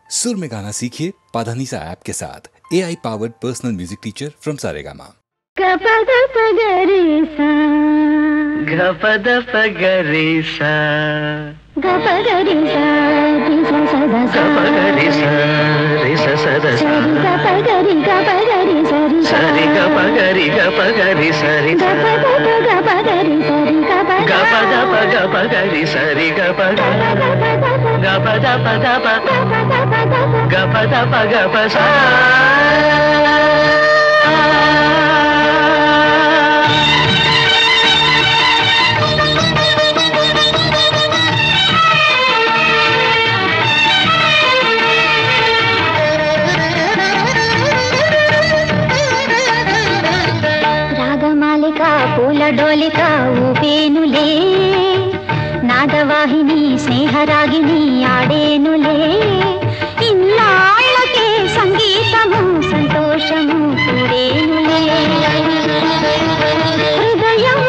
सुर में गाना सीखिए पाधानीसा ऐप के साथ। AI powered personal music teacher from Saregama. गपद पगरेसा गपद पगरेसा गपगरेसा रिसा सदा गपगरेसा रिसा सदा सरी गपगरी गपगरी सरी सरी गपगरी गपगरी सरी गपद गपगरी सरी गपद गपगरी सरी गपद गपद गपद गपसा పూల డోలిక ఊపేనులే నాదవాహిని స్నేహరాగిని ఆడేనులే ఇన్నాళ్ళకే సంగీతము సంతోషము కూడేనులే హృదయం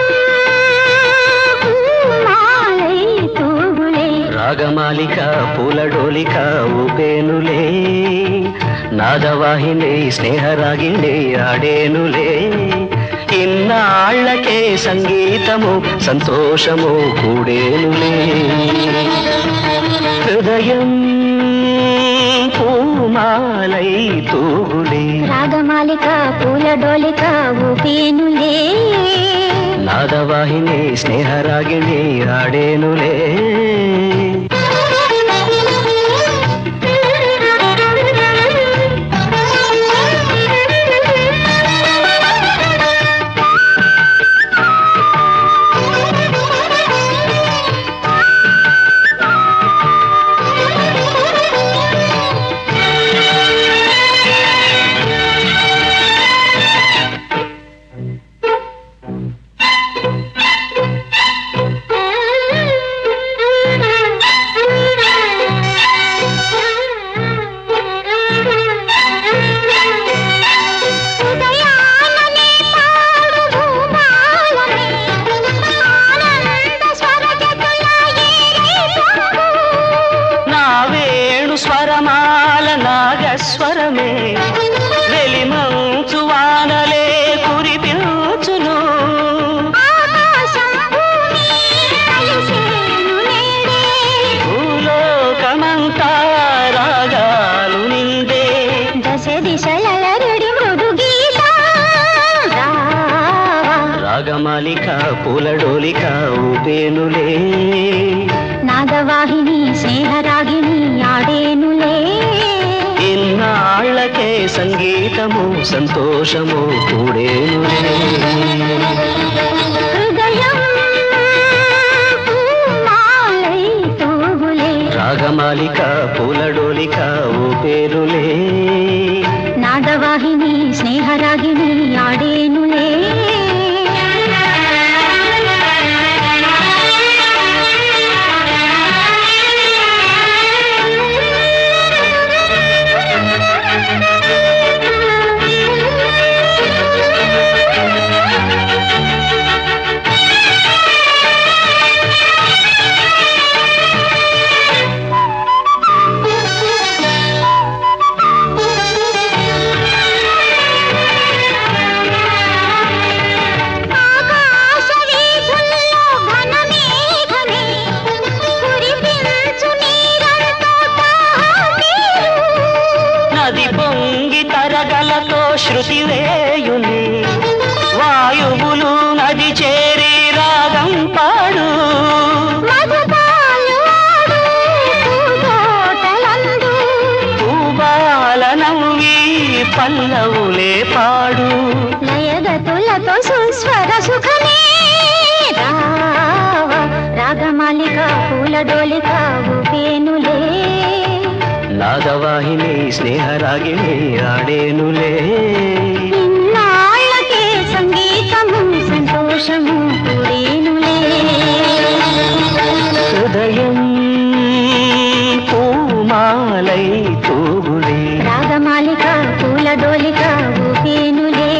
పూమాలై తూగులే రాగమాలిక పూల డోలిక ఊపేనులే నాదవాహిని స్నేహరాగిని ఆడేనులే ఇన్నాళ్ళకే సంగీతము సంతోషము కూడేనులే హృదయం పూమాలై తూగులే రాగమాలిక పూల డోలిక ఊపేనులే నాదవాహిని స్నేహరాగిణి ఆడేనులే స్వరమాల నాగస్వరమే వెలిమంచు వానలే కురిపించును భూలోకమంతా రాగాలు నిందే దశ దిశలరుడి మృదు గీత రాగమాలిక పూల డోలిక ఊపేనులే నాదవాహిని స్నేహరాగిని ఆడేనులే ఇన్నాళ్ళకే సంగీతము సంతోషము కూడేనులే హృదయం పూమాలై తూగులే రాగమాలిక పూల డోలిక ఊపేనులే నాదవాహిని స్నేహరాగిని ఆడేనులే శృతి వేయుని వాయువులు నది చేరి రాగం పాడు పూబాల నవ్వి పల్లవులే పాడు లయగతులతో సుస్వర సుఖమే రాగమాలిక పూల డోలిక ఊపేనులే నాదవాహిని స్నేహరాగిణి ఆడేనులే ఇన్నాళ్ళకే సంగీతము సంతోషము కూడేనులే హృదయం పూమాలై తూగులే రాగమాలిక పూల డోలిక ఊపేనులే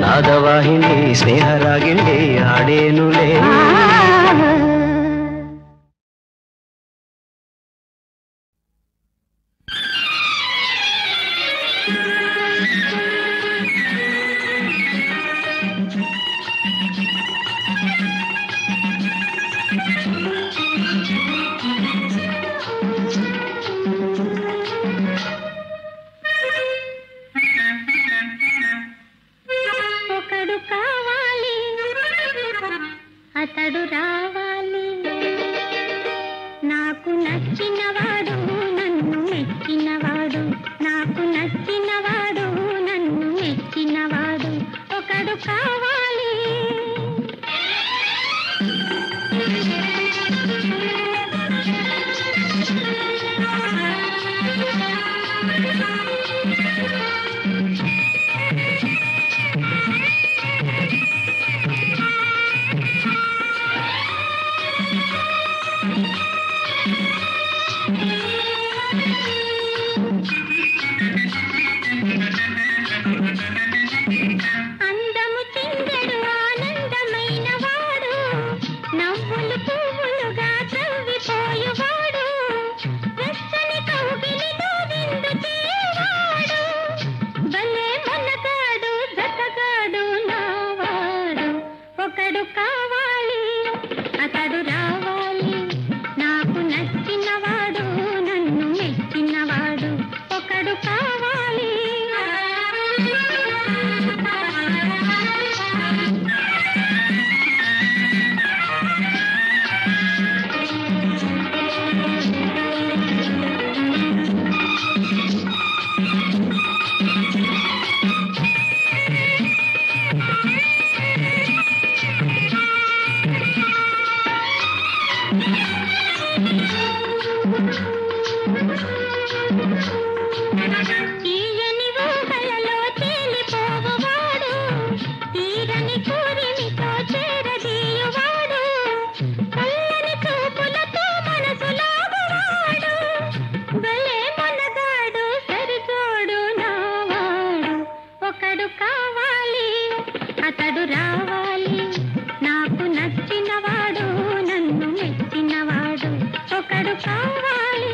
నాదవాహిని స్నేహరాగిణి ఆడేనులే అందము చిందెడు ఆనందమైన వాడు, నవ్వులు పువ్వులుగా త్రవ్విపోయేవాడు, వెచ్చని కౌగిలిలో విందు చేయవాడు, భలే మొనగాడు జతగాడు నావాడు. ఒకడు కావాలి అతడు రావాలి, నాకు నచ్చినవాడు నన్ను మెచ్చినవాడు. ఒకడు కావాలి తీయని ఊహలలో తేలిపోవువాడు, తీరని కోరిమితో చేరదీయువాడు, చల్లని చూపులతో మనసు లాగువాడు, భలే మొనగాడు సరిజోడు నావాడు. ఒకడు కావాలి అతడు రావాలి, నాకు నచ్చినవాడు నన్ను మెచ్చినవాడు. ఒకడు కావాలి.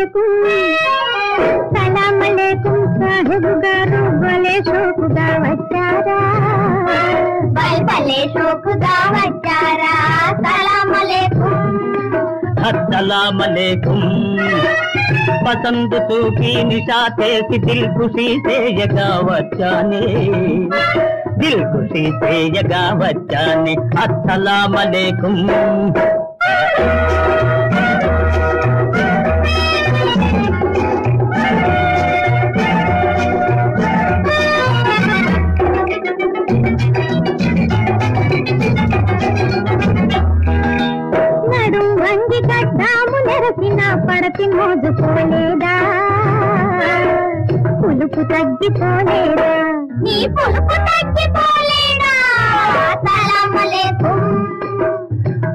అలేకుం సలాం అలేకుం సాహెబ్ గారు భలే షోకుగా వచ్చారా భలే షోకుగా వచ్చారా సలాం అలేకుం अस्सलाम अलैकुम पसंद तू की निशाते सी दिल खुशी से यगा बच्चाने दिल खुशी से यगा बच्चाने अस्सलाम अलैकुम పడతి మోజుకోలేదా పులుపు తగ్గిపోలేదా నీ పులుపు తగ్గిపోలేదా సలాం అలేకుం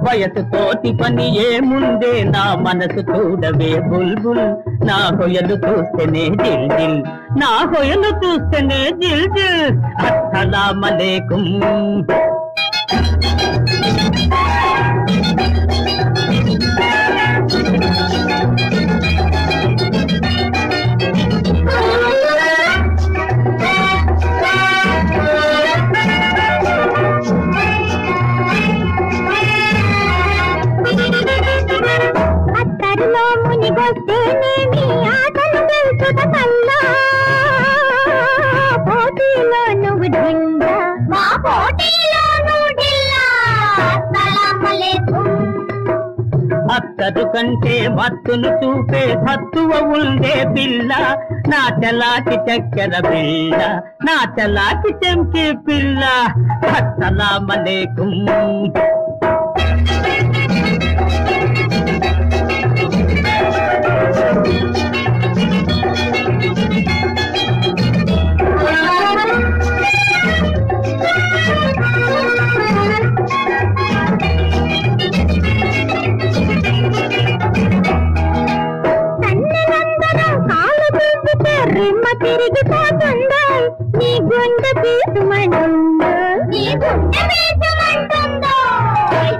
వయసు తోటి పని ఏముందే నా మనసు చూడవే బుల్బుల్ నా హొయలు చూస్తేనే జిల్ జిల్ నా హొయలు చూస్తేనే జిల్ జిల్ అస్సలాం అలేకుం అత్తరులో మునిగొస్తేనేమి ఆటలు గెలుచుట కల్లా పోటీలో నువ్వు ఢిల్లా మా పోటీలో నువ్వు ఢిల్లా సలాం అలేకుం అత్తరు కంటే మత్తును చూపే సత్తువ ఉండే పిల్ల నా చలాకి చక్కెర పిల్ల నా చలాకి చెంకి పిల్ల అస్సలాం అలేకుం రిమ్మ తిరిగిపోతుందా నీ గుండె పీసుమంటుందో నీ గుండె పీసుమంటుందో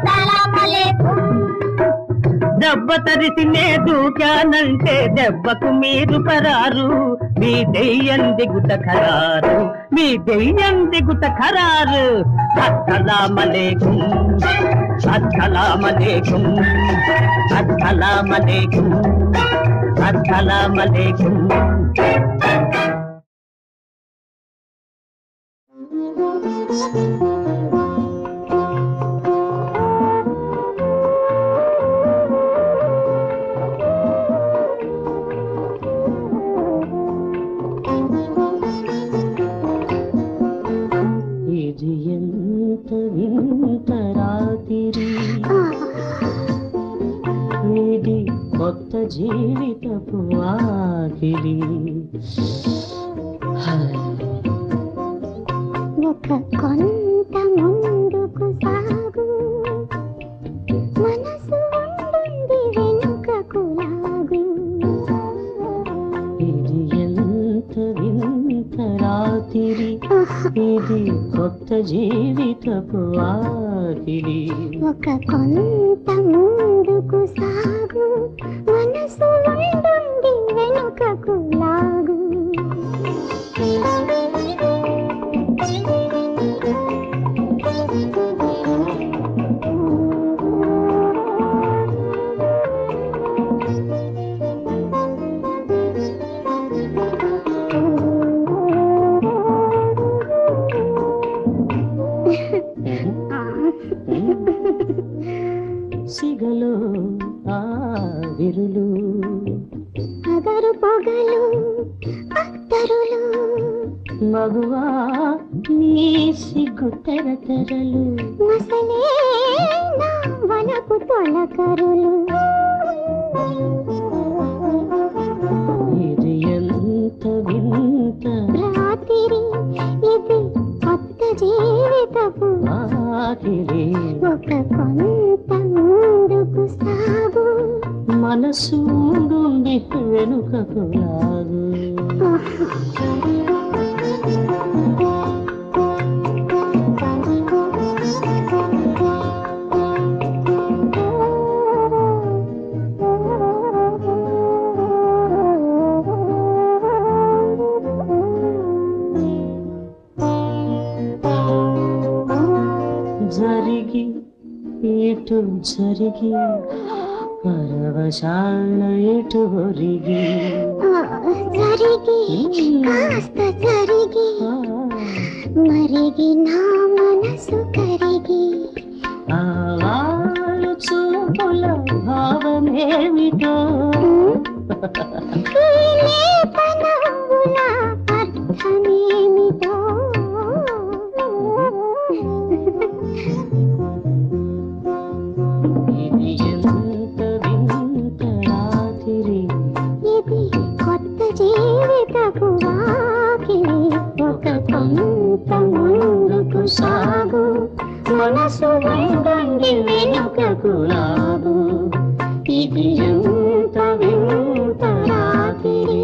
సలాం అలేకుం దెబ్బ తరిసినే దూకానంటే దెబ్బకు మీరు పరారు మీ దెయ్యం దిగుట ఖరారు మీ దెయ్యం దిగుట ఖరారు అస్సలాం అలేకుం అస్సలాం అలేకుం అస్సలాం అలేకుం అస్సలాం అలేకుం ఇది ఎంత వింత రాత్రి ఇది కొత్త జీవితపు ఆఖరి ఒక కొంత ముందుకు సాగు మనసు ఉండుంది వెనుకకు లాగు ఇది ఎంత వింత రాత్రి ఇది కొత్త జీవితపు ఆఖరి ఒక కొంత ముందుకు సాగు మనసు ఉండుంది వెనుకకు లాగు సిగలో ఆవిరులు అగరు పొగలు అత్తరులు మగువా నీ సిగ్గు తెరతెరలు మసలే నా వనపు తొలకరులు ఇది ఎంత వింత రాత్రి ఇది కొత్త జీవితపు ఆఖరి ఒక కొంత ముందుకు సాగు మనసు ఉండుండి వెనుకకు లాగు జరిగి పరవశాల ఎటు ఒరిగి జరిగి కాస్త జరిగి మరిగి నా మనసు కరిగి ఆవాలు చూపుల భావమేమిటో లేపనముల అర్థమేమిటో ఇది ఎంత వింత రాత్రి ఇది కొత్త జీవితపు వాకిలి ఒక కొంత ముందుకు సాగు మనసు ఉండండి వెనుకకు లాగు ఇది ఎంత వింత రాత్రి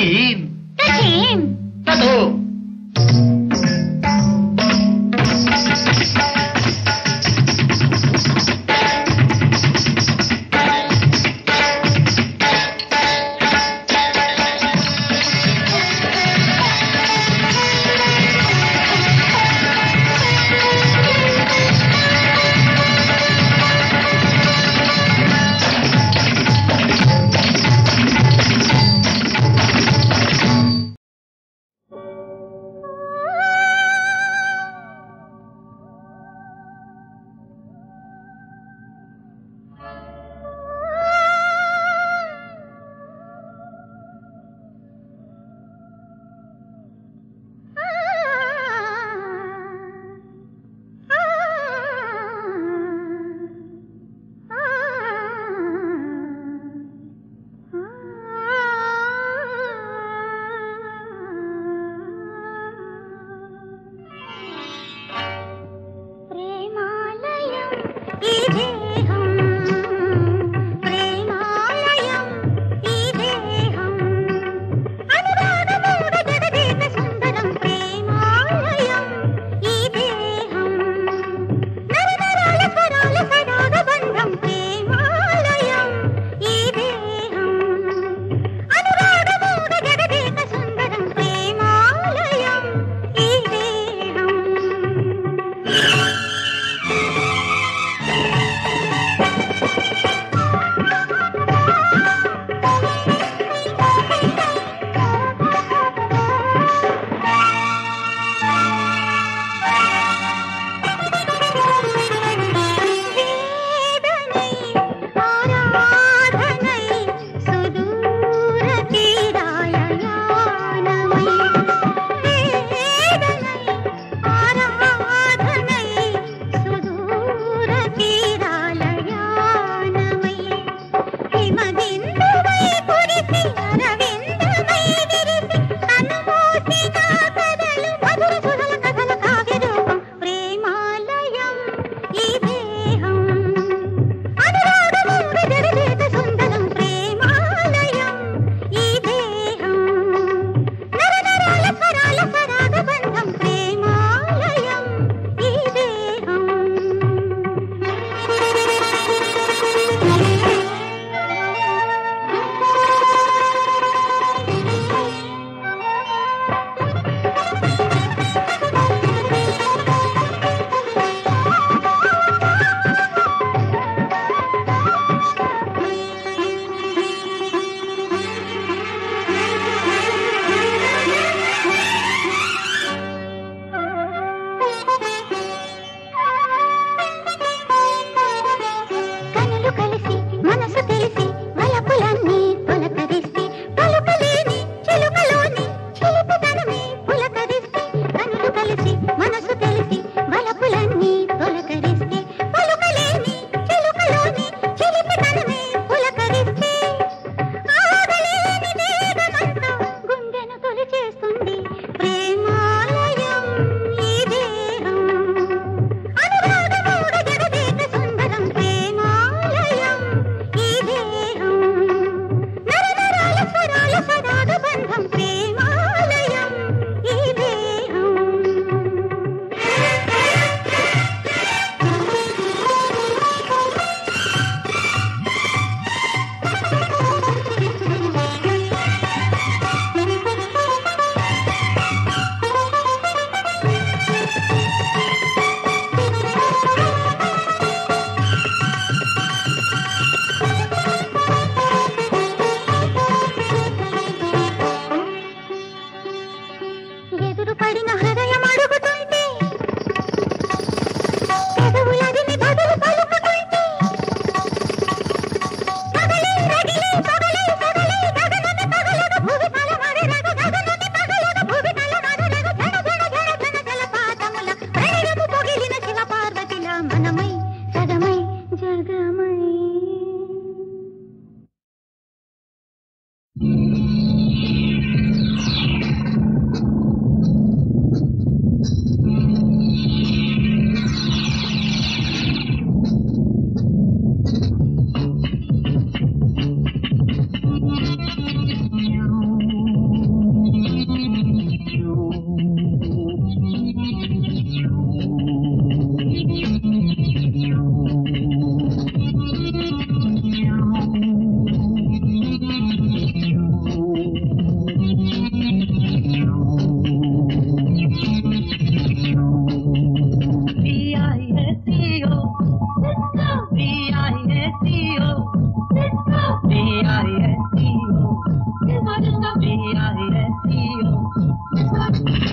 తథీం తథీం తథో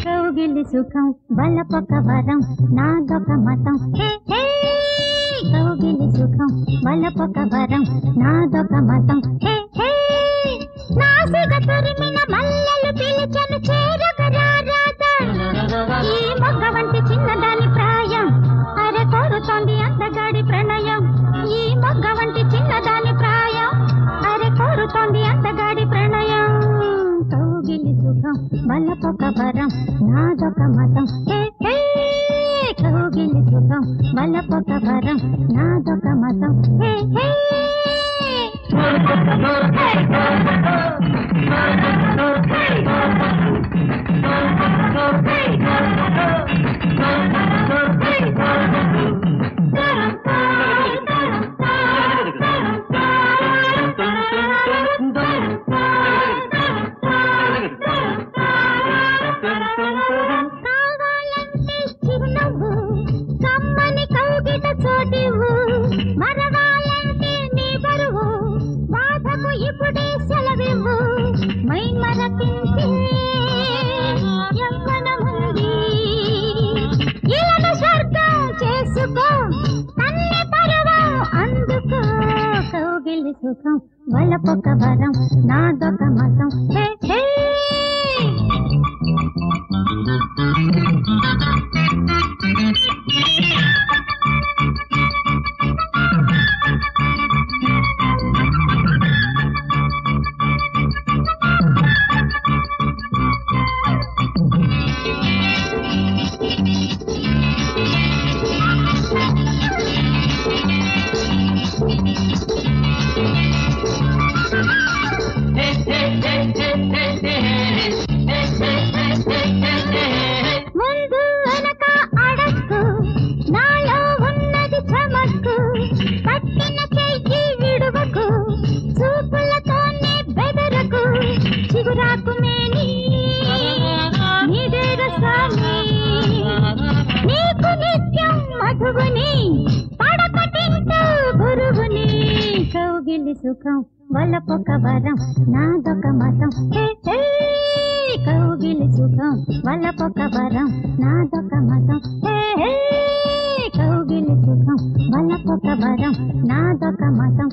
కౌగిలి సుఖం బలపొక వరం నాదొక మతం కౌగిలి సుఖం బలపొక వరం నాదొక మతం నాసిక తురిమిన మల్లెలు పిలిచెను చేరగరారాదా ఈ మొగ్గ వంటి చిన్నదాని ప్రాయం అరే కోరుతోంది అందగాడి ప్రణయం ఈ మొగ్గ వంటి చిన్నదాని ప్రాయం అరే కోరుతోంది అందగాడి ప్రణయం కౌగిలి సుఖం బలపొక వరం నాదొక మతం కౌగిలి సుఖం బలపొక వరం నాదొక మతం కావాలంటే చిరునవ్వు కమ్మని కౌగిట చోటివు మరవాలంటే నీ బరువు బాధకు ఇప్పుడే సెలవివ్వు మై మరపించే యవ్వనముంది ఇలను స్వర్గం చేసుకో కన్నె పరువం అందుకో కౌగిలి సుఖం వలపొక వరం నాదొక మతం ముందు వెనక అడక్కు నాలో ఉన్నది చమక్కు పట్టిన చెయ్యి విడువకు చూపులతోనే బెదరకు చిగురాకు మేని నీదే రసాన్ని నీకు నిత్యం మధువుని పడకటింటూ గురువుని కౌగిలి సుఖం వలపొక వరం నాదొక మతం కౌగిలి సుఖం వలపొక వరం నాదొక మతం కౌగిలి సుఖం వలపొక వరం నాదొక మతం